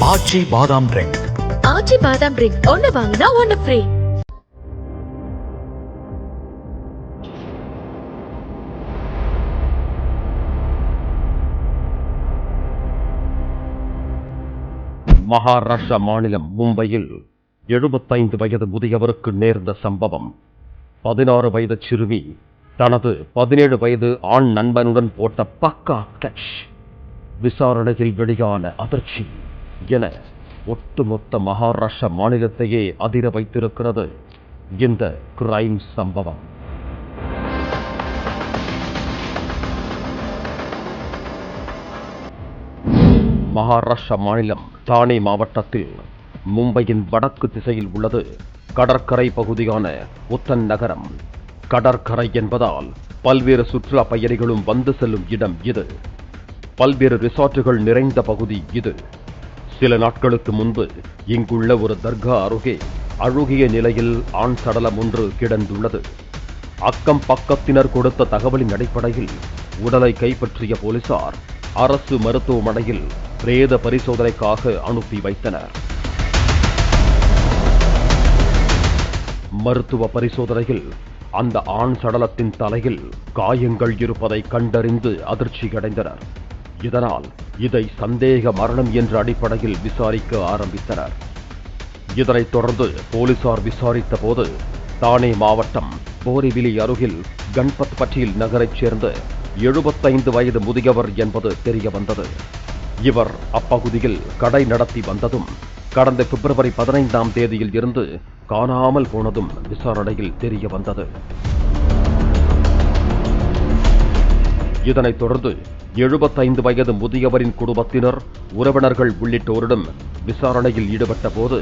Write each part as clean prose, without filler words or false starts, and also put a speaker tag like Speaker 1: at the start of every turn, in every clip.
Speaker 1: ஆச்சி பாதாம் ட்ரிங்க்.
Speaker 2: ஆச்சி பாதாம் ட்ரிங்க் ஒன்னு வாங்கினா ஒன்னு ஃப்ரீ.
Speaker 3: மகாராஷ்டிரா மாநிலம் மும்பையில் 75 வயது முதியவருக்கு நேர்ந்த சம்பவம். 16 வயது சிறுமி தனது 17 வயது ஆண் நண்பனுடன் போட்ட பக்கா ஸ்கெட்ச் விசாரணையில் வெளியான அதிர்ச்சி என ஒட்டுமொத்த மகாராஷ்டிரா மாநிலத்தையே அதிர வைத்திருக்கிறது இந்த கிரைம் சம்பவம். மகாராஷ்டிரா மாநிலம் தானே மாவட்டத்தில் மும்பையின் வடக்கு திசையில் உள்ளது கடற்கரை பகுதியான உத்தன் நகரம். கடற்கரை என்பதால் பல்வேறு சுற்றுலா பயணிகளும் வந்து செல்லும் இடம் இது. பல்வேறு ரிசார்ட்டுகள் நிறைந்த பகுதி இது. சில நாட்களுக்கு முன்பு இங்குள்ள ஒரு தர்கா அருகே அழுகிய நிலையில் ஆண் சடலம் ஒன்று கிடந்துள்ளது. அக்கம் பக்கத்தினர் கொடுத்த தகவலின் அடிப்படையில் உடலை கைப்பற்றிய போலீசார் அரசு மருத்துவமனையில் பிரேத பரிசோதனைக்காக அனுப்பி வைத்தனர். மருத்துவ பரிசோதனையில் அந்த ஆண் சடலத்தின் தலையில் காயங்கள் இருப்பதை கண்டறிந்து அதிர்ச்சியடைந்தனர். இதனால் இதை சந்தேக மரணம் என்ற அடிப்படையில் விசாரிக்க ஆரம்பித்தனர். இதனைத் தொடர்ந்து போலீசார் விசாரித்த போது தானே மாவட்டம் போரிவிலி அருகில் கண்பத் பட்டேல் நகரைச் சேர்ந்த 75 வயது முதியவர் என்பது தெரிய வந்தது. இவர் அப்பகுதியில் கடை நடத்தி வந்ததும் கடந்த பிப்ரவரி 15ஆம் தேதியில் இருந்து காணாமல் போனதும் விசாரணையில் தெரிய வந்தது. இதனைத் தொடர்ந்து 75 வயது முதியவரின் குடும்பத்தினர், உறவினர்கள் உள்ளிட்டோரிடம் விசாரணையில் ஈடுபட்ட போது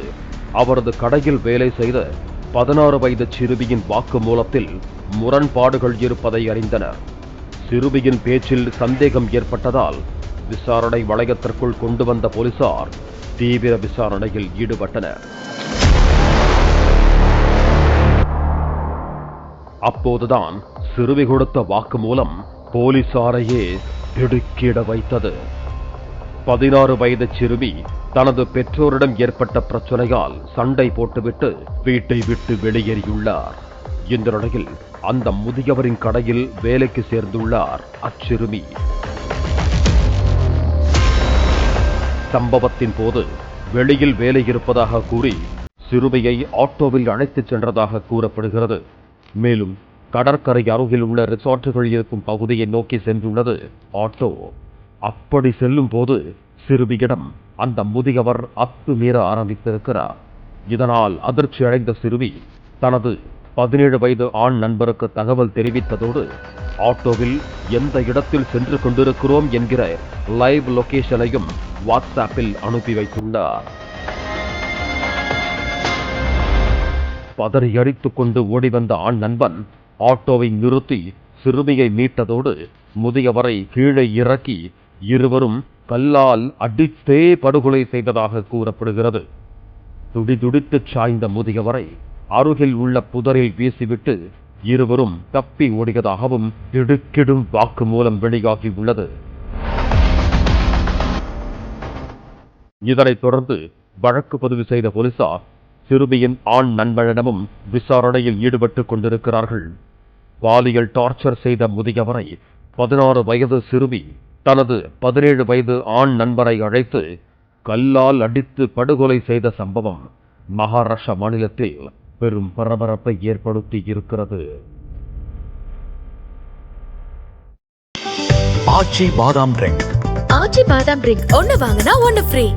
Speaker 3: அவரது கடையில் வேலை செய்த 16 வயது சிறுமியின் வாக்குமூலத்தில் முரண்பாடுகள் இருப்பதை அறிந்தனர். சிறுமியின் பேச்சில் சந்தேகம் ஏற்பட்டதால் விசாரணை வளையத்திற்குள் கொண்டு வந்த போலீசார் தீவிர விசாரணையில் ஈடுபட்டனர். அப்போதுதான் சிறுமி கொடுத்த வாக்குமூலம் போலீசாரையே திடுக்கிட வைத்தது. 16 வயது சிறுமி தனது பெற்றோரிடம் ஏற்பட்ட பிரச்சனையால் சண்டை போட்டுவிட்டு வீட்டை விட்டு வெளியேறியுள்ளார். இந்த நிலையில் அந்த முதியவரின் கடையில் வேலைக்கு சேர்ந்துள்ளார் அச்சிறுமி. சம்பவத்தின் போது வெளியில் வேலை இருப்பதாக கூறி சிறுமியை ஆட்டோவில் அழைத்துச் சென்றதாக கூறப்படுகிறது. மேலும் கடற்கரை அருகில் உள்ள ரிசார்ட்டுகள் இருக்கும் பகுதியை நோக்கி சென்றுள்ளது ஆட்டோ. அப்படி செல்லும் போது சிறுமியிடம் அந்த முதியவர் அத்துமீற ஆரம்பித்திருக்கிறார். இதனால் அதிர்ச்சி அடைந்த சிறுமி தனது 17 வயது ஆண் நண்பருக்கு தகவல் தெரிவித்ததோடு ஆட்டோவில் எந்த இடத்தில் சென்று கொண்டிருக்கிறோம் என்கிற லைவ் லொகேஷனையும் வாட்ஸ்ஆப்பில் அனுப்பி வைத்துள்ளார். பதறி அடித்துக் கொண்டு ஓடி வந்த ஆண் நண்பன் ஆட்டோவை நிறுத்தி சிறுமியை மீட்டதோடு முதியவரை கீழே இறக்கி இருவரும் கல்லால் அடித்தே படுகொலை செய்ததாக கூறப்படுகிறது. துடிதுடித்து சாய்ந்த முதியவரை அருகில் உள்ள புதரில் வீசிவிட்டு இருவரும் தப்பி ஓடியதாகவும் திடுக்கிடும் வாக்குமூலம் வெளியாகியுள்ளது. இதனைத் தொடர்ந்து வழக்கு பதிவு செய்த போலீசார் சிறுமியின் ஆண் நண்பனிடமும் விசாரணையில் ஈடுபட்டுக் கொண்டிருக்கிறார்கள். பாலியல் டார்ச்சர் செய்த முதியவரை 16 வயது சிறுமி தனது 17 வயது ஆண் நண்பரை அழைத்து கல்லால் அடித்து படுகொலை செய்த சம்பவம் மகாராஷ்டிரா மாநிலத்தில் பெரும் பரபரப்பை ஏற்படுத்தி இருக்கிறது.
Speaker 1: ஆச்சி பாதாம் ட்ரிங்க்.
Speaker 2: ஆச்சி பாதாம் ட்ரிங்க் ஒன்னு வாங்கினா ஒன்னு ஃப்ரீ.